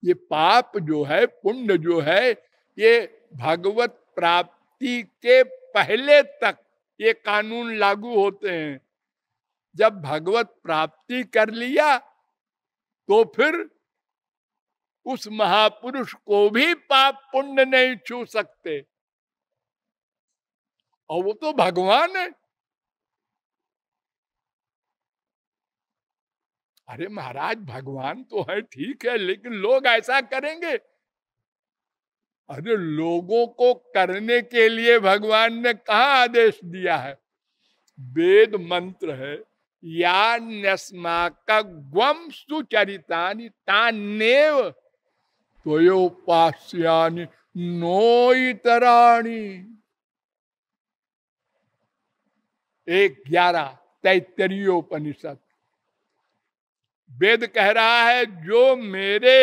ये पाप जो है, पुण्य जो है, ये भगवत प्राप्ति के पहले तक ये कानून लागू होते हैं। जब भगवत प्राप्ति कर लिया तो फिर उस महापुरुष को भी पाप पुण्य नहीं छू सकते, और वो तो भगवान है। अरे महाराज, भगवान तो है ठीक है, लेकिन लोग ऐसा करेंगे? अरे लोगों को करने के लिए भगवान ने कहा आदेश दिया है? वेद मंत्र है, या न्यस्माका ग्वम सुचरितानि तान्नेव त्वयोपास्यानि नो इतराणि। 1:11 तैत्तरीयोपनिषद। वेद कह रहा है जो मेरे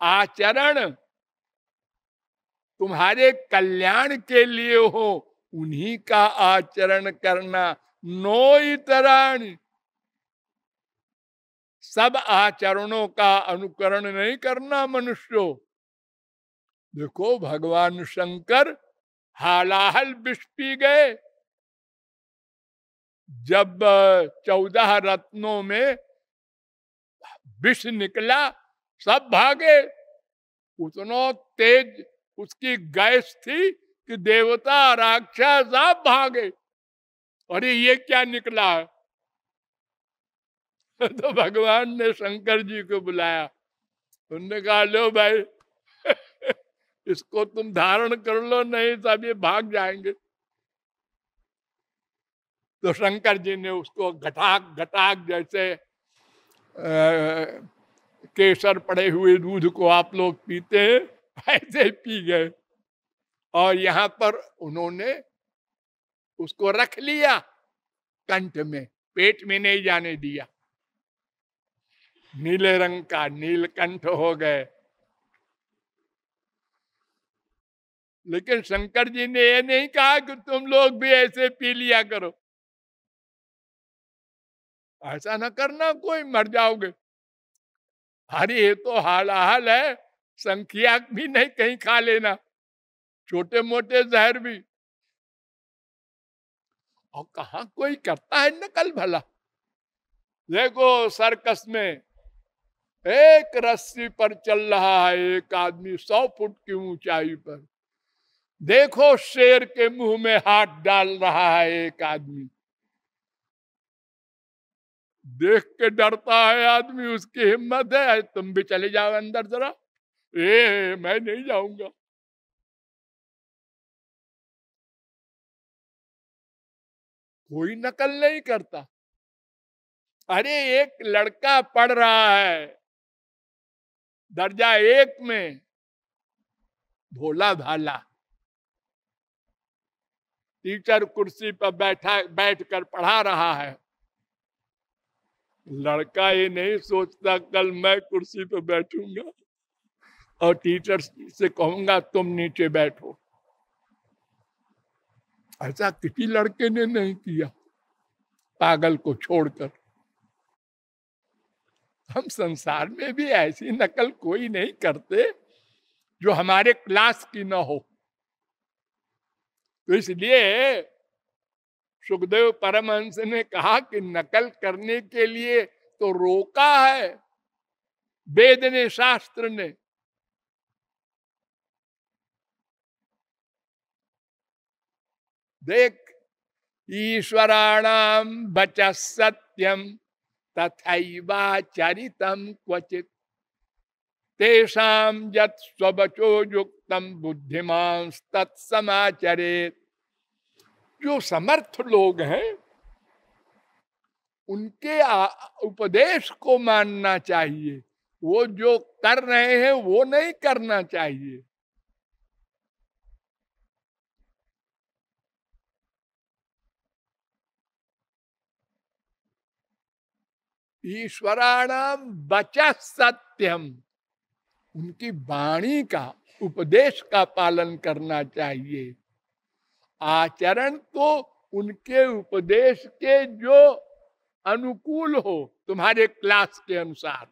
आचरण तुम्हारे कल्याण के लिए हो उन्हीं का आचरण करना, नो इतराणि। सब आचरणों का अनुकरण नहीं करना मनुष्यों। देखो भगवान शंकर हालाहल विष पी गए। जब 14 रत्नों में विष निकला, सब भागे। उतना तेज उसकी गैस थी कि देवता राक्षस सब भागे। अरे ये क्या निकला है? तो भगवान ने शंकर जी को बुलाया। उन्होंने कहा लो भाई, इसको तुम धारण कर लो, नहीं सब ये भाग जाएंगे। तो शंकर जी ने उसको घटाक घटाक, जैसे केसर पड़े हुए दूध को आप लोग पीते हैं, ऐसे पी गए। और यहाँ पर उन्होंने उसको रख लिया कंठ में, पेट में नहीं जाने दिया। नीले रंग का नीलकंठ हो गए। लेकिन शंकर जी ने ये नहीं कहा कि तुम लोग भी ऐसे पी लिया करो। ऐसा ना करना, कोई मर जाओगे। अरे ये तो हालाहल है, संख्या भी नहीं कहीं खा लेना, छोटे मोटे जहर भी। और कहा कोई करता है नकल भला? देखो सर्कस में एक रस्सी पर चल रहा है एक आदमी 100 फुट की ऊंचाई पर। देखो शेर के मुंह में हाथ डाल रहा है एक आदमी। देख के डरता है आदमी, उसकी हिम्मत है। तुम भी चले जाओ अंदर जरा। मैं नहीं जाऊंगा। कोई नकल नहीं करता। अरे एक लड़का पढ़ रहा है दर्जा 1 में, भोला भाला, टीचर कुर्सी पर बैठकर पढ़ा रहा है। लड़का ये नहीं सोचता कल मैं कुर्सी पर बैठूंगा और टीचर से कहूंगा तुम नीचे बैठो। ऐसा किसी लड़के ने नहीं किया, पागल को छोड़कर। हम संसार में भी ऐसी नकल कोई नहीं करते जो हमारे क्लास की ना हो। तो इसलिए सुखदेव परमहंस ने कहा कि नकल करने के लिए तो रोका है वेद ने, शास्त्र ने। देख, ईश्वराणाम बच सत्यम तथैवाचरितम क्वचित तेषां यत् स्वबचो युक्तम बुद्धिमान तत्समाचरेत। जो समर्थ लोग हैं उनके उपदेश को मानना चाहिए, वो जो कर रहे हैं वो नहीं करना चाहिए। ईश्वराणाम बचा सत्यम, उनकी वाणी का, उपदेश का पालन करना चाहिए। आचरण तो उनके उपदेश के जो अनुकूल हो, तुम्हारे क्लास के अनुसार।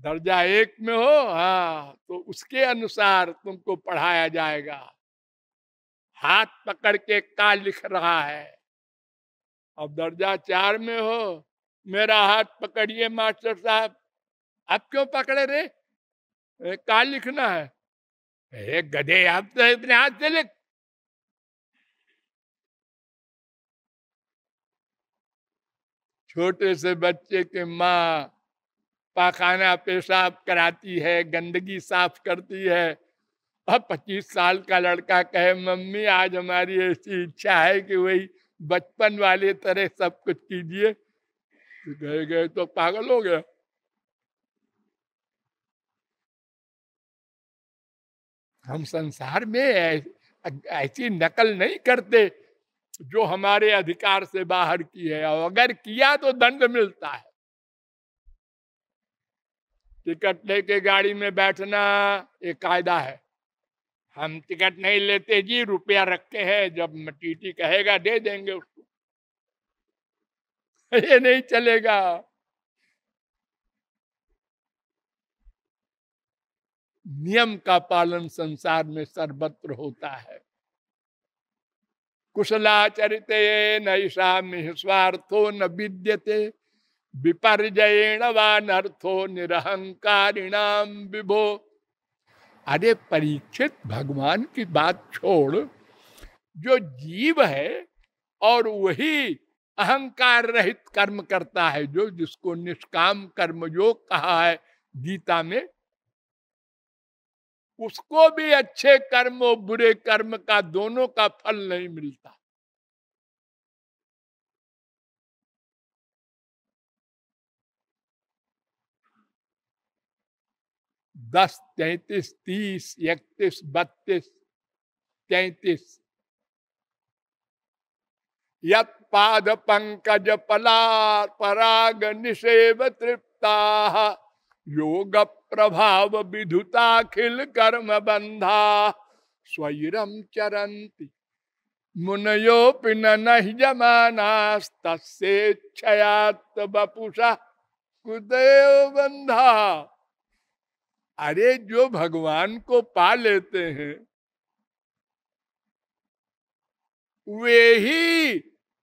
दर्जा 1 में हो, हाँ, तो उसके अनुसार तुमको पढ़ाया जाएगा। हाथ पकड़ के का लिख रहा है। अब दर्जा 4 में हो, मेरा हाथ पकड़िए मास्टर साहब। आप क्यों पकड़े रे? का लिखना है? गधे, आप तो इतने हाथ से लिख। छोटे से बच्चे के माँ पाखाना पेशाब कराती है, गंदगी साफ करती है। अब 25 साल का लड़का कहे मम्मी आज हमारी ऐसी इच्छा है कि वही बचपन वाले तरह सब कुछ कीजिए, तो गए गए तो पागल हो गया। हम संसार में ऐसी नकल नहीं करते जो हमारे अधिकार से बाहर की है, और अगर किया तो दंड मिलता है। टिकट लेके गाड़ी में बैठना एक कायदा है। हम टिकट नहीं लेते जी, रुपया रखे हैं, जब टीटी कहेगा दे देंगे उसको। ये नहीं चलेगा। नियम का पालन संसार में सर्वत्र होता है। कुशलाचरिते नैषा स्वार्थो न विद्यते, विपर्जयेण वानर्थो निरहंकारिणाम विभो। अरे परीक्षित, भगवान की बात छोड़, जो जीव है और वही अहंकार रहित कर्म करता है, जो जिसको निष्काम कर्म योग कहा है गीता में, उसको भी अच्छे कर्म और बुरे कर्म का दोनों का फल नहीं मिलता। 10, 33, 30, 31, 32, 33 यत पाद पंकज पला पराग निषेव तृप्ता, योग प्रभाव विधुताखिल कर्म बंधा, स्वैरम चरंती मुनयो पिन जमानास्तस्येच्छयात् वपुषा कुदेव बंधा। अरे जो भगवान को पा लेते हैं वे ही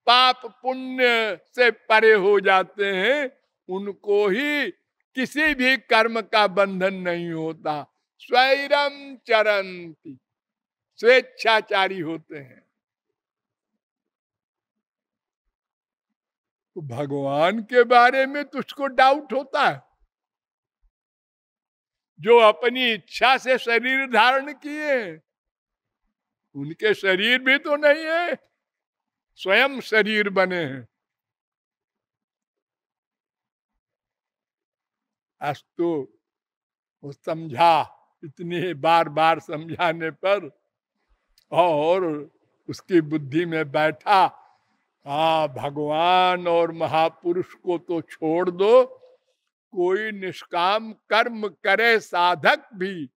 पाप पुण्य से परे हो जाते हैं, उनको ही किसी भी कर्म का बंधन नहीं होता। स्वैरम चरंती, स्वेच्छाचारी होते हैं। तो भगवान के बारे में तुझको डाउट होता है? जो अपनी इच्छा से शरीर धारण किए, उनके शरीर भी तो नहीं है, स्वयं शरीर बने हैं। अस्तु, वो समझा, इतनी बार बार समझाने पर और उसकी बुद्धि में बैठा, हाँ भगवान और महापुरुष को तो छोड़ दो, कोई निष्काम कर्म करे साधक भी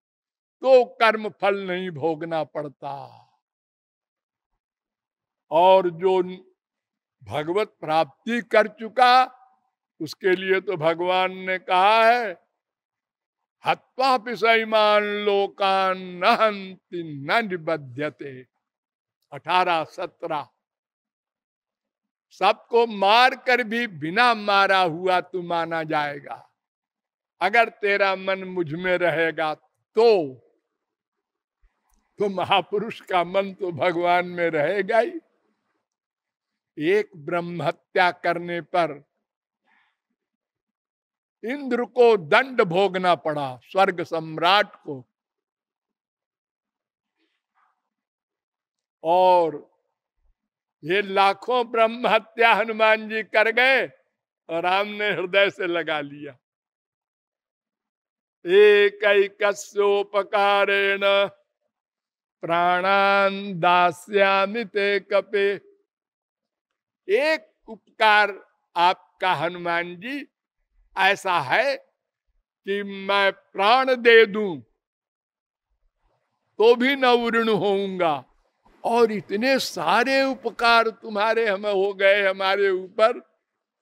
तो कर्म फल नहीं भोगना पड़ता। और जो भगवत प्राप्ति कर चुका, उसके लिए तो भगवान ने कहा है हत्वा पिसैमान लोकान न हन्ति न निबध्यते। 18-17 सबको मार कर भी बिना मारा हुआ तू माना जाएगा, अगर तेरा मन मुझ में रहेगा तो महापुरुष का मन तो भगवान में रहेगा ही। एक ब्रह्म हत्या करने पर इंद्र को दंड भोगना पड़ा, स्वर्ग सम्राट को, और ये लाखों ब्रह्म हत्या हनुमान जी कर गए और राम ने हृदय से लगा लिया। एकैकस्योपकारेण प्राणान दास्यामि ते कपे। एक उपकार आपका हनुमान जी ऐसा है कि मैं प्राण दे दूं तो भी न ऋण होऊंगा, और इतने सारे उपकार तुम्हारे हमें हो गए हमारे ऊपर,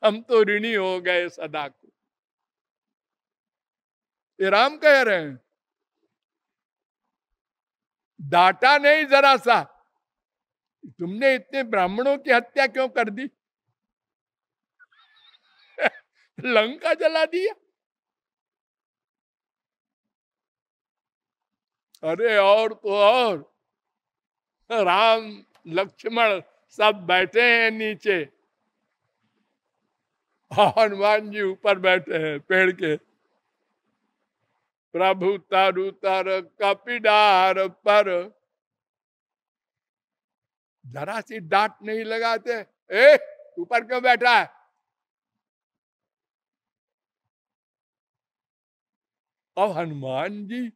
हम तो ऋणी हो गए सदा को। ये राम कह रहे हैं। डांटा नहीं जरा सा, तुमने इतने ब्राह्मणों की हत्या क्यों कर दी? लंका जला दिया। अरे और तो और, राम लक्ष्मण सब बैठे हैं नीचे, हनुमान जी ऊपर बैठे हैं पेड़ के। प्रभु तरु तर कपिडार पर, जरा सी डांट नहीं लगाते। ए ऊपर क्यों बैठा है? अब हनुमान जी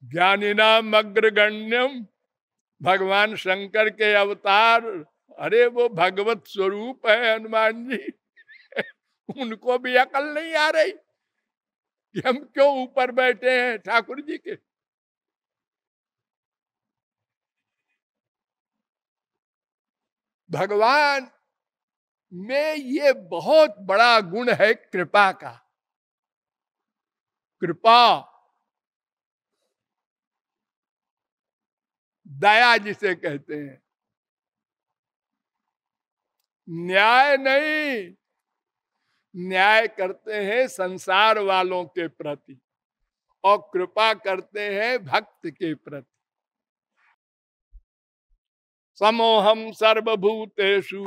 ज्ञानिनाम अग्रगण्यम, भगवान शंकर के अवतार, अरे वो भगवत स्वरूप है हनुमान जी। उनको भी अकल नहीं आ रही कि हम क्यों ऊपर बैठे हैं ठाकुर जी के। भगवान में ये बहुत बड़ा गुण है कृपा का। कृपा, दया जिसे कहते हैं। न्याय नहीं, न्याय करते हैं संसार वालों के प्रति और कृपा करते हैं भक्त के प्रति। समोहम सर्वभूतेषु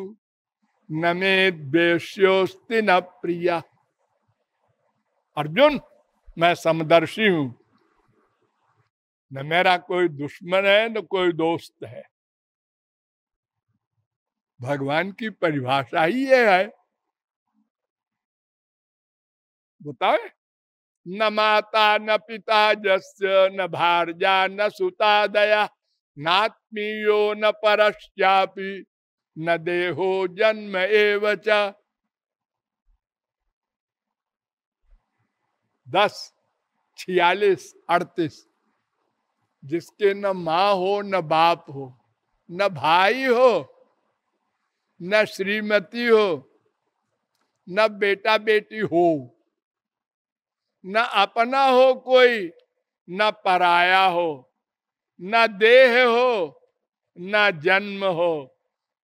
न मे द्वेष्योस्ति न प्रिया। अर्जुन, मैं समदर्शी हूं, न मेरा कोई दुश्मन है न कोई दोस्त है। भगवान की परिभाषा ही ये है। बताओ, न माता न पिता जस्य, न भार्या न सुता दया, नात्मीयो न परश्चापि, न देहो जन्म एवच। 10, 46, 38। जिसके न माँ हो न बाप हो, न भाई हो न श्रीमती हो, न बेटा बेटी हो, न अपना हो कोई, न पराया हो, न देह हो, न जन्म हो,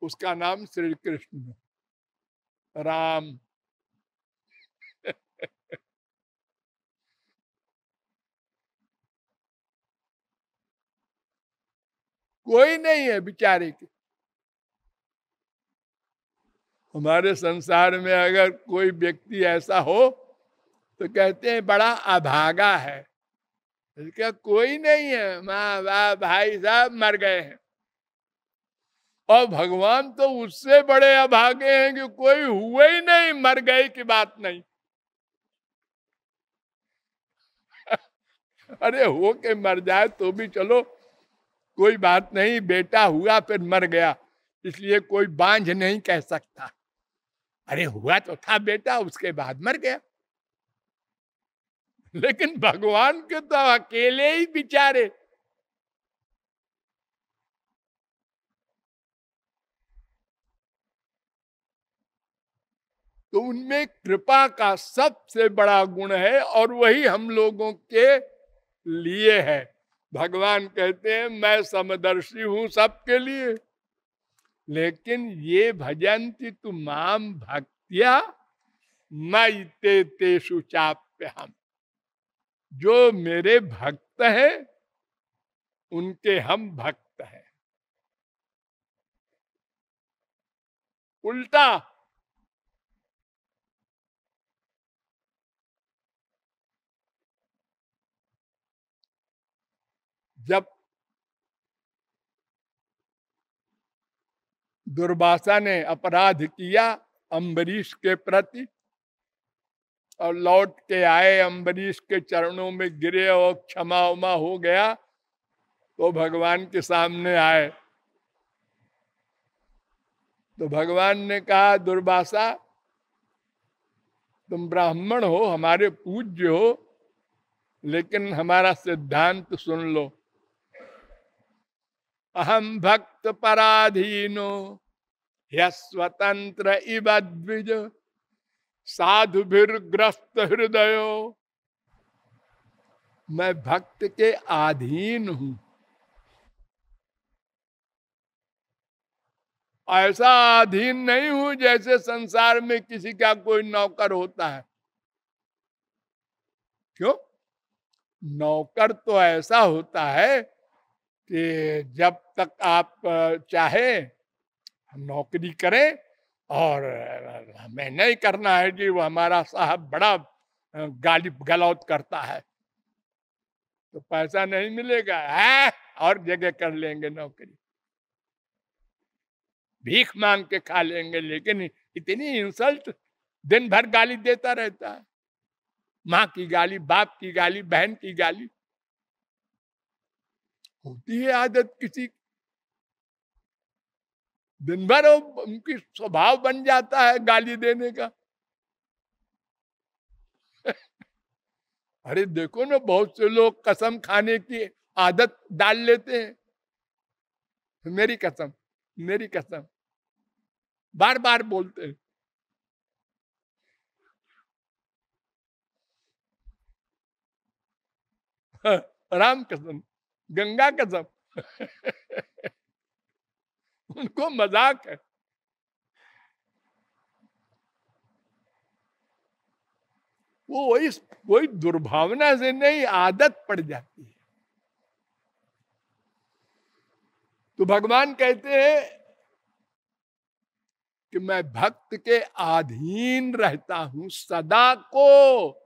उसका नाम श्री कृष्ण राम। कोई नहीं है बेचारे के। हमारे संसार में अगर कोई व्यक्ति ऐसा हो तो कहते हैं बड़ा अभागा है। इसका कोई नहीं है, माँ बाप भाई साहब मर गए हैं। और भगवान तो उससे बड़े अभागे हैं कि कोई हुए ही नहीं, मर गए की बात नहीं। अरे हो के मर जाए तो भी चलो कोई बात नहीं, बेटा हुआ फिर मर गया, इसलिए कोई बांझ नहीं कह सकता। अरे हुआ तो था बेटा, उसके बाद मर गया। लेकिन भगवान के तो अकेले ही बेचारे। तो उनमें कृपा का सबसे बड़ा गुण है और वही हम लोगों के लिए है। भगवान कहते हैं मैं समदर्शी हूं सबके लिए, लेकिन ये भजन्ति तु माम भक्त्या मयि ते तेषु चाप्यहम्। जो मेरे भक्त हैं उनके हम भक्त हैं। उल्टा, जब दुर्वासा ने अपराध किया अम्बरीश के प्रति और लौट के आए, अम्बरीश के चरणों में गिरे और क्षमा उमा हो गया, तो भगवान के सामने आए। तो भगवान ने कहा दुर्वासा तुम ब्राह्मण हो, हमारे पूज्य हो, लेकिन हमारा सिद्धांत सुन लो। अहम भक्त पराधीनो स्वतंत्र इव द्विज, साधुभिर्ग्रस्त हृदयो मैं भक्त के अधीन हूं। ऐसा अधीन नहीं हूं जैसे संसार में किसी का कोई नौकर होता है। क्यों? नौकर तो ऐसा होता है कि जब तक आप चाहे नौकरी करें, और हमें नहीं करना है कि वो हमारा साहब बड़ा गाली गलौत करता है, तो पैसा नहीं मिलेगा, है और जगह कर लेंगे नौकरी, भीख मांग के खा लेंगे। लेकिन इतनी इंसल्ट, दिन भर गाली देता रहता है, माँ की गाली, बाप की गाली, बहन की गाली। होती है आदत किसी, दिन भर उनकी स्वभाव बन जाता है गाली देने का। अरे देखो ना, बहुत से लोग कसम खाने की आदत डाल लेते हैं। मेरी कसम, मेरी कसम, बार बार बोलते हैं। राम कसम, गंगा कसम। उनको मजाक है। वो वही दुर्भावना से नहीं, आदत पड़ जाती है। तो भगवान कहते हैं कि मैं भक्त के अधीन रहता हूं सदा को,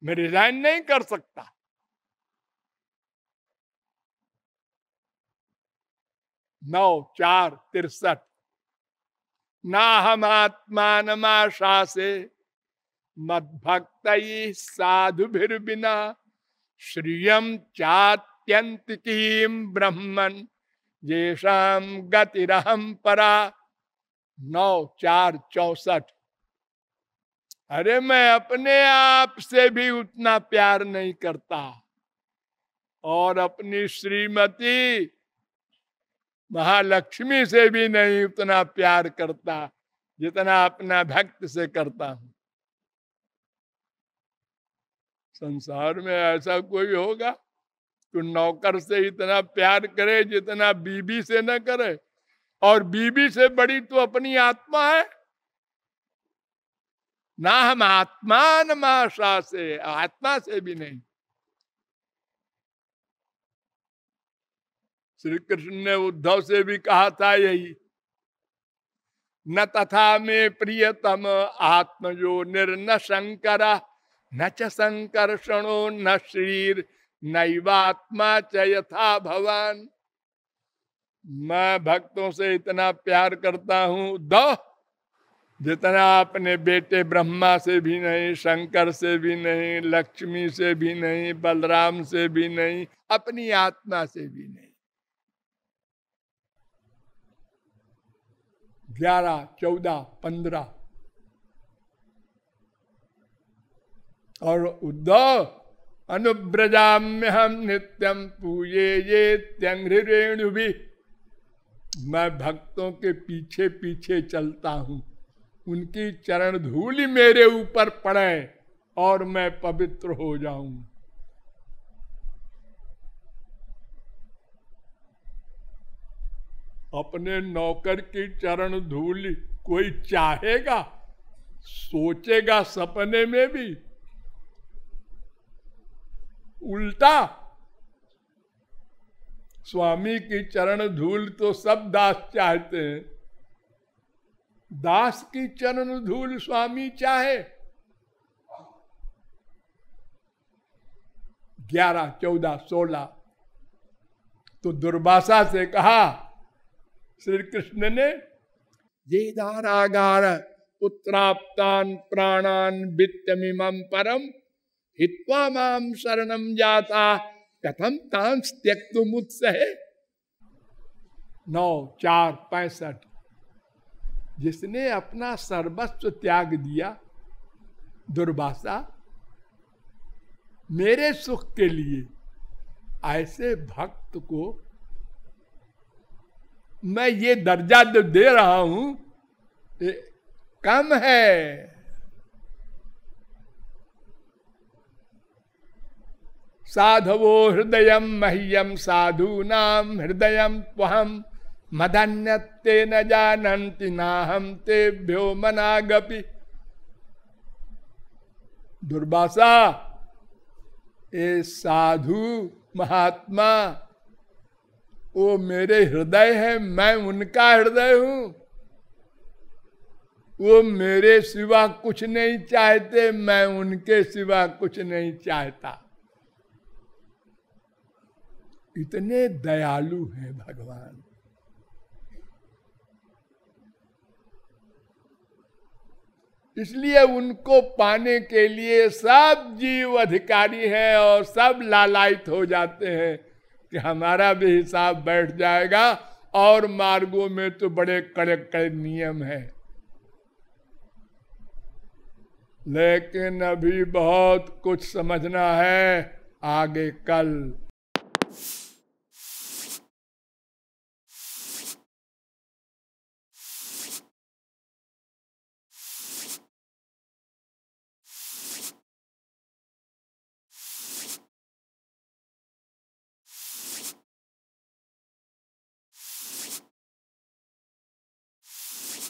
मैं रिजाइन नहीं कर सकता। 9:4:63 ना हम आत्मानमाशासे मद भक्त साधु भीर बिना श्रियम चात्यंतिकीम ब्रह्मन येषाम गतिरहम परा। 9:4:64 अरे मैं अपने आप से भी उतना प्यार नहीं करता, और अपनी श्रीमती महालक्ष्मी से भी नहीं उतना प्यार करता जितना अपना भक्त से करता हूं। संसार में ऐसा कोई होगा तो नौकर से इतना प्यार करे जितना बीबी से न करे, और बीबी से बड़ी तो अपनी आत्मा है। ना हम आत्मान माशा से, आत्मा से भी नहीं। श्री कृष्ण ने उद्धव से भी कहा था यही, न तथा में प्रियतम आत्मजो निर्न शंकरा न च संकर्षणो न शरीर नैवात्मा च यथा भवान। मैं भक्तों से इतना प्यार करता हूं उद्धव जितना अपने बेटे ब्रह्मा से भी नहीं, शंकर से भी नहीं, लक्ष्मी से भी नहीं, बलराम से भी नहीं, अपनी आत्मा से भी नहीं। 11, 14, 15 और उद्धव अनुब्रजाम्य हम नित्यम पूजे ये त्यंग्रेणु भी। मैं भक्तों के पीछे पीछे चलता हूं, उनकी चरण धूलि मेरे ऊपर पड़े और मैं पवित्र हो जाऊं। अपने नौकर की चरण धूलि कोई चाहेगा? सोचेगा सपने में भी? उल्टा, स्वामी की चरण धूल तो सब दास चाहते हैं, दास की चरण धूल स्वामी चाहे। 11, 14, 16 तो दुर्वासा से कहा श्री कृष्ण ने, ये दारागार पुत्राप्तान प्राणान वित्तमिमं परम हित्वा माम शरणम जाता कथम तांस त्यक्तुमुत्सहे। 9:4:65 जिसने अपना सर्वस्व त्याग दिया, दुर्वासा, मेरे सुख के लिए, ऐसे भक्त को मैं ये दर्जा दे रहा हूं, कम है। साधवो हृदय मह्यम साधूनाम हृदय त्वहम मदन्यते न जानन्ति नाहम तेभ्यो मनागपि। दुर्वासा, ये साधु महात्मा वो मेरे हृदय है, मैं उनका हृदय हूं। वो मेरे सिवा कुछ नहीं चाहते, मैं उनके सिवा कुछ नहीं चाहता। इतने दयालु हैं भगवान। इसलिए उनको पाने के लिए सब जीव अधिकारी हैं और सब लालायित हो जाते हैं कि हमारा भी हिसाब बैठ जाएगा। और मार्गों में तो बड़े कड़े कड़े नियम हैं, लेकिन अभी बहुत कुछ समझना है, आगे कल।